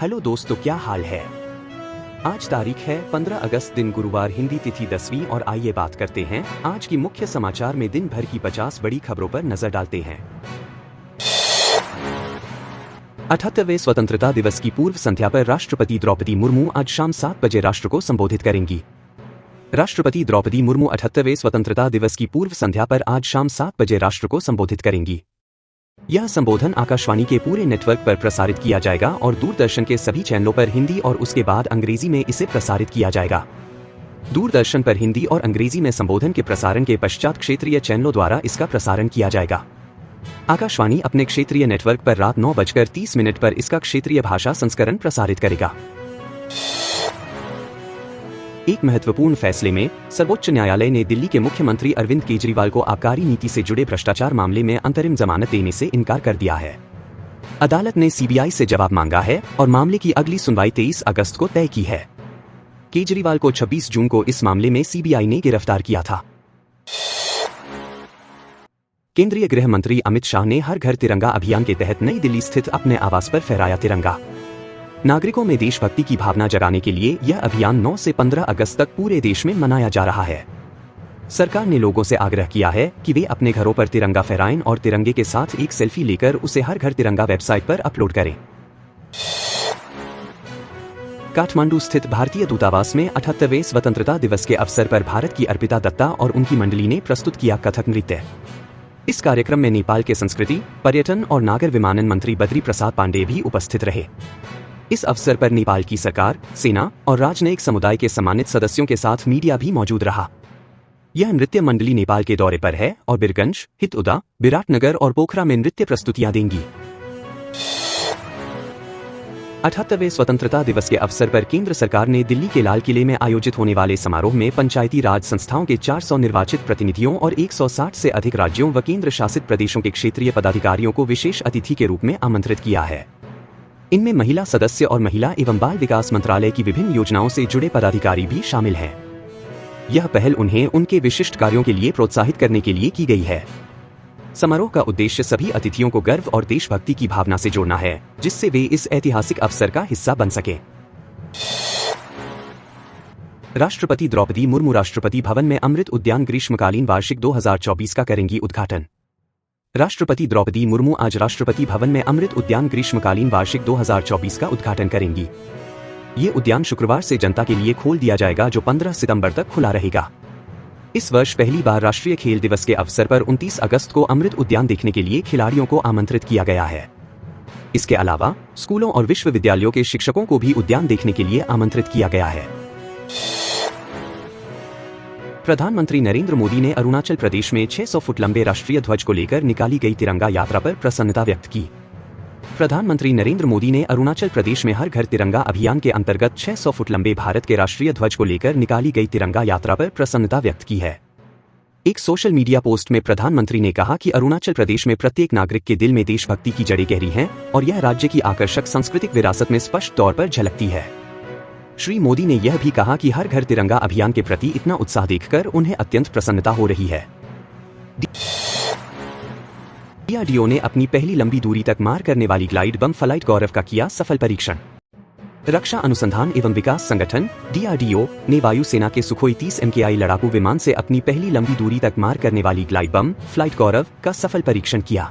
Hello दोस्तों, क्या हाल है। आज तारीख है 15 अगस्त, दिन गुरुवार, हिंदी तिथि 10वीं। और आइए बात करते हैं आज की मुख्य समाचार में दिन भर की 50 बड़ी खबरों पर नजर डालते हैं। 78वें स्वतंत्रता दिवस की पूर्व संध्या पर राष्ट्रपति द्रौपदी मुर्मू आज शाम 7 बजे राष्ट्र को संबोधित करेंगी। राष्ट्रपति द्रौपदी मुर्मू 78वें स्वतंत्रता दिवस की पूर्व संध्या पर आज शाम 7 बजे राष्ट्र को संबोधित करेंगी। यह संबोधन आकाशवाणी के पूरे नेटवर्क पर प्रसारित किया जाएगा और दूरदर्शन के सभी चैनलों पर हिंदी और उसके बाद अंग्रेजी में इसे प्रसारित किया जाएगा। दूरदर्शन पर हिंदी और अंग्रेजी में संबोधन के प्रसारण के पश्चात क्षेत्रीय चैनलों द्वारा इसका प्रसारण किया जाएगा। आकाशवाणी अपने क्षेत्रीय नेटवर्क पर रात 9:30 पर इसका क्षेत्रीय भाषा संस्करण प्रसारित करेगा। एक महत्वपूर्ण फैसले में सर्वोच्च न्यायालय ने दिल्ली के मुख्यमंत्री अरविंद केजरीवाल को आबकारी नीति से जुड़े भ्रष्टाचार मामले में अंतरिम जमानत देने से इनकार कर दिया है। अदालत ने सीबीआई से जवाब मांगा है और मामले की अगली सुनवाई 23 अगस्त को तय की है। केजरीवाल को 26 जून को इस मामले में सीबीआई ने गिरफ्तार किया था। केंद्रीय गृह मंत्री अमित शाह ने हर घर तिरंगा अभियान के तहत नई दिल्ली स्थित अपने आवास पर फहराया तिरंगा। नागरिकों में देशभक्ति की भावना जगाने के लिए यह अभियान 9 से 15 अगस्त तक पूरे देश में मनाया जा रहा है। सरकार ने लोगों से आग्रह किया है कि वे अपने घरों पर तिरंगा फहराएं और तिरंगे के साथ एक सेल्फी लेकर उसे हर घर तिरंगा वेबसाइट पर अपलोड करें। काठमांडू स्थित भारतीय दूतावास में 78वें स्वतंत्रता दिवस के अवसर पर भारत की अर्पिता दत्ता और उनकी मंडली ने प्रस्तुत किया कथक नृत्य। इस कार्यक्रम में नेपाल के संस्कृति, पर्यटन और नागर विमानन मंत्री बद्री प्रसाद पांडे भी उपस्थित रहे। इस अवसर पर नेपाल की सरकार, सेना और राजनयिक समुदाय के सम्मानित सदस्यों के साथ मीडिया भी मौजूद रहा। यह नृत्य मंडली नेपाल के दौरे पर है और बिरगंज, हितउदा, विराटनगर और पोखरा में नृत्य प्रस्तुतियां देंगी। 78वें स्वतंत्रता दिवस के अवसर पर केंद्र सरकार ने दिल्ली के लाल किले में आयोजित होने वाले समारोह में पंचायती राज संस्थाओं के 400 निर्वाचित प्रतिनिधियों और 160 से अधिक राज्यों व केंद्र शासित प्रदेशों के क्षेत्रीय पदाधिकारियों को विशेष अतिथि के रूप में आमंत्रित किया है। इनमें महिला सदस्य और महिला एवं बाल विकास मंत्रालय की विभिन्न योजनाओं से जुड़े पदाधिकारी भी शामिल हैं। यह पहल उन्हें उनके विशिष्ट कार्यों के लिए प्रोत्साहित करने के लिए की गई है। समारोह का उद्देश्य सभी अतिथियों को गर्व और देशभक्ति की भावना से जोड़ना है, जिससे वे इस ऐतिहासिक अवसर का हिस्सा बन सके। राष्ट्रपति द्रौपदी मुर्मू राष्ट्रपति भवन में अमृत उद्यान ग्रीष्मकालीन वार्षिक 2024 का करेंगी उद्घाटन। राष्ट्रपति द्रौपदी मुर्मू आज राष्ट्रपति भवन में अमृत उद्यान ग्रीष्मकालीन वार्षिक 2024 का उद्घाटन करेंगी। ये उद्यान शुक्रवार से जनता के लिए खोल दिया जाएगा, जो 15 सितंबर तक खुला रहेगा। इस वर्ष पहली बार राष्ट्रीय खेल दिवस के अवसर पर 29 अगस्त को अमृत उद्यान देखने के लिए खिलाड़ियों को आमंत्रित किया गया है। इसके अलावा स्कूलों और विश्वविद्यालयों के शिक्षकों को भी उद्यान देखने के लिए आमंत्रित किया गया है। प्रधानमंत्री नरेंद्र मोदी ने अरुणाचल प्रदेश में 600 फुट लंबे राष्ट्रीय ध्वज को लेकर निकाली गई तिरंगा यात्रा पर प्रसन्नता व्यक्त की। प्रधानमंत्री नरेंद्र मोदी ने अरुणाचल प्रदेश में हर घर तिरंगा अभियान के अंतर्गत 600 फुट लंबे भारत के राष्ट्रीय ध्वज को लेकर निकाली गई तिरंगा यात्रा पर प्रसन्नता व्यक्त की है। एक सोशल मीडिया पोस्ट में प्रधानमंत्री ने कहा कि अरुणाचल प्रदेश में प्रत्येक नागरिक के दिल में देशभक्ति की जड़ें गहरी हैं और यह राज्य की आकर्षक सांस्कृतिक विरासत में स्पष्ट तौर पर झलकती है। श्री मोदी ने यह भी कहा कि हर घर तिरंगा अभियान के प्रति इतना उत्साह देखकर उन्हें अत्यंत प्रसन्नता हो रही है। डीआरडीओ ने अपनी पहली लंबी दूरी तक मार करने वाली ग्लाइड बम फ्लाइट गौरव का किया सफल परीक्षण। रक्षा अनुसंधान एवं विकास संगठन डीआरडीओ ने वायुसेना के सुखोई 30 MKI लड़ाकू विमान से अपनी पहली लंबी दूरी तक मार करने वाली ग्लाइड बम फ्लाइट गौरव का सफल परीक्षण किया।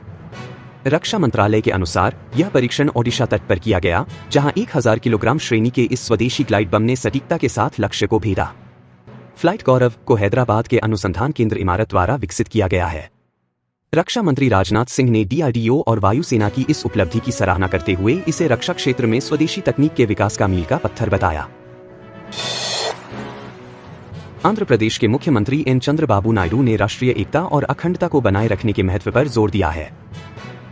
रक्षा मंत्रालय के अनुसार यह परीक्षण ओडिशा तट पर किया गया, जहां 1000 किलोग्राम श्रेणी के इस स्वदेशी ग्लाइड बम ने सटीकता के साथ लक्ष्य को भेदा। फ्लाइट गौरव को हैदराबाद के अनुसंधान केंद्र इमारत द्वारा विकसित किया गया है। रक्षा मंत्री राजनाथ सिंह ने डीआरडीओ और वायुसेना की इस उपलब्धि की सराहना करते हुए इसे रक्षा क्षेत्र में स्वदेशी तकनीक के विकास का मील का पत्थर बताया। आंध्र प्रदेश के मुख्यमंत्री एन चंद्रबाबू नायडू ने राष्ट्रीय एकता और अखंडता को बनाए रखने के महत्व पर जोर दिया है।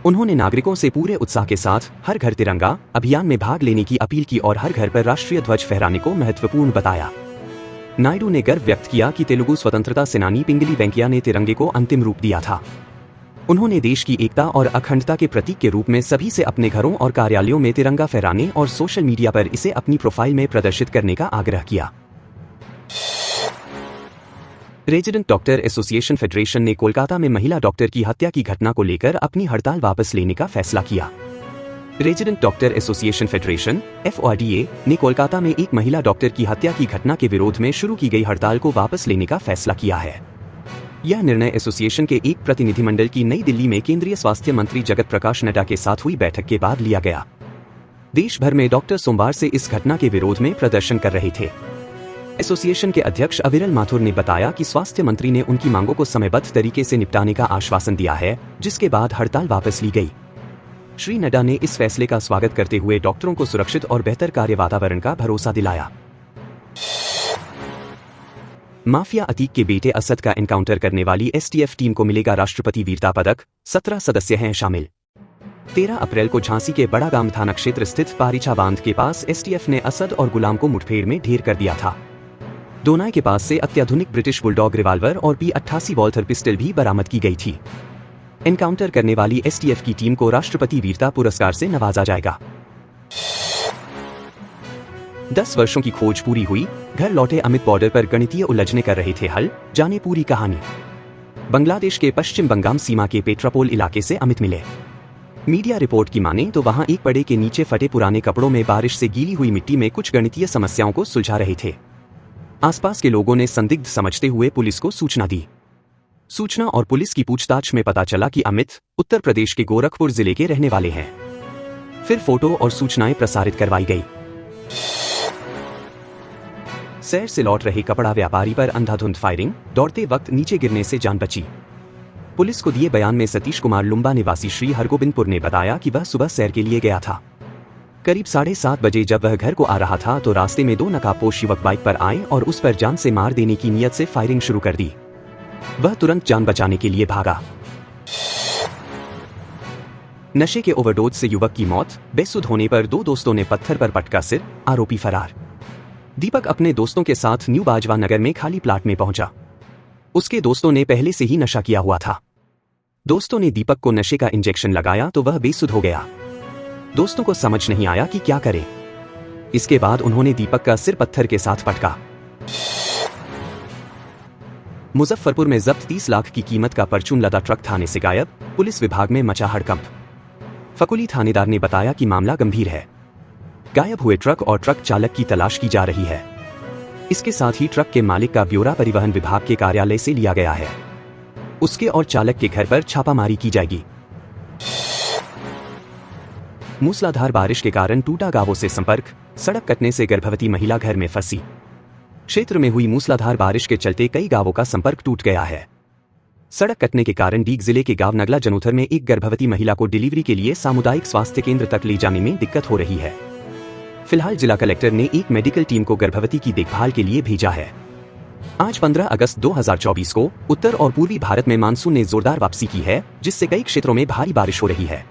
उन्होंने नागरिकों से पूरे उत्साह के साथ हर घर तिरंगा अभियान में भाग लेने की अपील की और हर घर पर राष्ट्रीय ध्वज फहराने को महत्वपूर्ण बताया। नायडू ने गर्व व्यक्त किया कि तेलुगु स्वतंत्रता सेनानी पिंगली वेंकैया ने तिरंगे को अंतिम रूप दिया था। उन्होंने देश की एकता और अखंडता के प्रतीक के रूप में सभी से अपने घरों और कार्यालयों में तिरंगा फहराने और सोशल मीडिया पर इसे अपनी प्रोफाइल में प्रदर्शित करने का आग्रह किया। रेजिडेंट डॉक्टर एसोसिएशन फेडरेशन ने कोलकाता में महिला डॉक्टर की हत्या की घटना को लेकर अपनी हड़ताल वापस लेने का फैसला किया। Resident doctor association federation (FORDA) ने कोलकाता में एक महिला डॉक्टर की हत्या की घटना के विरोध में शुरू की गई हड़ताल को वापस लेने का फैसला किया है। यह निर्णय एसोसिएशन के एक प्रतिनिधिमंडल की नई दिल्ली में केंद्रीय स्वास्थ्य मंत्री जगत प्रकाश नड्डा के साथ हुई बैठक के बाद लिया गया। देश भर में डॉक्टर सोमवार से इस घटना के विरोध में प्रदर्शन कर रहे थे। एसोसिएशन के अध्यक्ष अविरल माथुर ने बताया कि स्वास्थ्य मंत्री ने उनकी मांगों को समयबद्ध तरीके से निपटाने का आश्वासन दिया है, जिसके बाद हड़ताल वापस ली गई। श्री नड्डा ने इस फैसले का स्वागत करते हुए डॉक्टरों को सुरक्षित और बेहतर कार्य वातावरण का भरोसा दिलाया। माफिया अतीक के बेटे असद का एनकाउंटर करने वाली STF टीम को मिलेगा राष्ट्रपति वीरता पदक। 17 सदस्य हैं शामिल। 13 अप्रैल को झांसी के बड़ा गांव थाना क्षेत्र स्थित पारिछा बांध के पास STF ने असद और गुलाम को मुठभेड़ में ढेर कर दिया था। दोनाय के पास से अत्याधुनिक ब्रिटिश बुलडॉग रिवाल्वर और P88 वॉल्थर पिस्टल भी बरामद की गई थी। एनकाउंटर करने वाली STF की टीम को राष्ट्रपति वीरता पुरस्कार से नवाजा जाएगा। 10 वर्षों की खोज पूरी हुई, घर लौटे अमित बॉर्डर पर गणितीय उलझने कर रहे थे हल, जाने पूरी कहानी। बांग्लादेश के पश्चिम बंगाम सीमा के पेट्रापोल इलाके से अमित मिले। मीडिया रिपोर्ट की माने तो वहां एक पेड़ के नीचे फटे पुराने कपड़ों में बारिश से गीली हुई मिट्टी में कुछ गणितीय समस्याओं को सुलझा रहे थे। आसपास के लोगों ने संदिग्ध समझते हुए पुलिस को सूचना दी। सूचना और पुलिस की पूछताछ में पता चला कि अमित उत्तर प्रदेश के गोरखपुर जिले के रहने वाले हैं। फिर फोटो और सूचनाएं प्रसारित करवाई गई। सैर से लौट रहे कपड़ा व्यापारी पर अंधाधुंध फायरिंग, दौड़ते वक्त नीचे गिरने से जान बची। पुलिस को दिए बयान में सतीश कुमार लुम्बा निवासी श्री हरगोबिंदपुर ने बताया कि वह सुबह सैर के लिए गया था। करीब 7:30 बजे जब वह घर को आ रहा था तो रास्ते में 2 नकाबपोश युवक बाइक पर आए और उस पर जान से मार देने की नीयत से फायरिंग शुरू कर दी। वह तुरंत जान बचाने के लिए भागा। नशे के ओवरडोज से युवक की मौत, बेसुध होने पर 2 दोस्तों ने पत्थर पर पटका सिर, आरोपी फरार। दीपक अपने दोस्तों के साथ न्यू बाजवा नगर में खाली प्लाट में पहुंचा। उसके दोस्तों ने पहले से ही नशा किया हुआ था। दोस्तों ने दीपक को नशे का इंजेक्शन लगाया तो वह बेसुध हो गया। दोस्तों को समझ नहीं आया कि क्या करें। इसके बाद उन्होंने दीपक का सिर पत्थर के साथ पटका। मुजफ्फरपुर में जब्त 30 लाख की कीमत का परचून लदा ट्रक थाने से गायब, पुलिस विभाग में मचा हड़कंप। फकुली थानेदार ने बताया कि मामला गंभीर है। गायब हुए ट्रक और ट्रक चालक की तलाश की जा रही है। इसके साथ ही ट्रक के मालिक का ब्यौरा परिवहन विभाग के कार्यालय से लिया गया है। उसके और चालक के घर पर छापामारी की जाएगी। मूसलाधार बारिश के कारण टूटा गांवों से संपर्क, सड़क कटने से गर्भवती महिला घर में फंसी। क्षेत्र में हुई मूसलाधार बारिश के चलते कई गांवों का संपर्क टूट गया है। सड़क कटने के कारण डीग जिले के गांव नगला जनोथर में एक गर्भवती महिला को डिलीवरी के लिए सामुदायिक स्वास्थ्य केंद्र तक ले जाने में दिक्कत हो रही है। फिलहाल जिला कलेक्टर ने एक मेडिकल टीम को गर्भवती की देखभाल के लिए भेजा है। आज 15 अगस्त 2024 को उत्तर और पूर्वी भारत में मानसून ने जोरदार वापसी की है, जिससे कई क्षेत्रों में भारी बारिश हो रही है।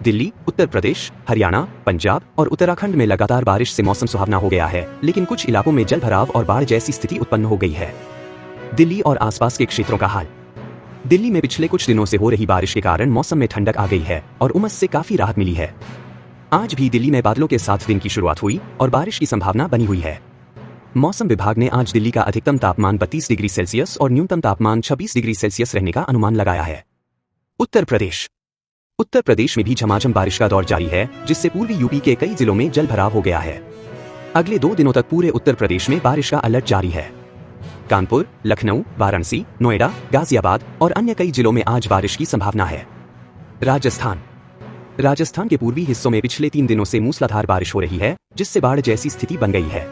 दिल्ली, उत्तर प्रदेश, हरियाणा, पंजाब और उत्तराखंड में लगातार बारिश से मौसम सुहावना हो गया है, लेकिन कुछ इलाकों में जलभराव और बाढ़ जैसी स्थिति उत्पन्न हो गई है। दिल्ली और आसपास के क्षेत्रों का हाल। दिल्ली में पिछले कुछ दिनों से हो रही बारिश के कारण मौसम में ठंडक आ गई है और उमस से काफी राहत मिली है। आज भी दिल्ली में बादलों के साथ दिन की शुरुआत हुई और बारिश की संभावना बनी हुई है। मौसम विभाग ने आज दिल्ली का अधिकतम तापमान 32 डिग्री सेल्सियस और न्यूनतम तापमान 26 डिग्री सेल्सियस रहने का अनुमान लगाया है। उत्तर प्रदेश में भी झमाझम बारिश का दौर जारी है, जिससे पूर्वी यूपी के कई जिलों में जलभराव हो गया है। अगले 2 दिनों तक पूरे उत्तर प्रदेश में बारिश का अलर्ट जारी है। कानपुर, लखनऊ, वाराणसी, नोएडा, गाजियाबाद और अन्य कई जिलों में आज बारिश की संभावना है। राजस्थान के पूर्वी हिस्सों में पिछले 3 दिनों से मूसलाधार बारिश हो रही है, जिससे बाढ़ जैसी स्थिति बन गई है।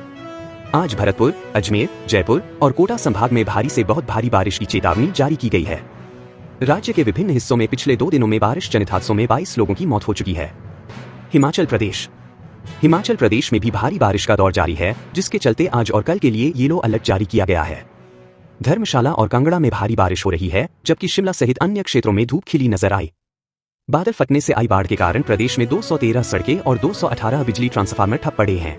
आज भरतपुर, अजमेर, जयपुर और कोटा संभाग में भारी से बहुत भारी बारिश की चेतावनी जारी की गई है। राज्य के विभिन्न हिस्सों में पिछले 2 दिनों में बारिश जनित हादसों में 22 लोगों की मौत हो चुकी है। हिमाचल प्रदेश में भी भारी बारिश का दौर जारी है, जिसके चलते आज और कल के लिए येलो अलर्ट जारी किया गया है। धर्मशाला और कांगड़ा में भारी बारिश हो रही है, जबकि शिमला सहित अन्य क्षेत्रों में धूप खिली नजर आई। बादल फटने से आई बाढ़ के कारण प्रदेश में 213 सड़कें और 218 बिजली ट्रांसफार्मर ठप पड़े हैं।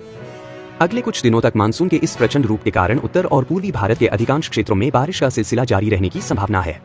अगले कुछ दिनों तक मानसून के इस प्रचंड रूप के कारण उत्तर और पूर्वी भारत के अधिकांश क्षेत्रों में बारिश का सिलसिला जारी रहने की संभावना है।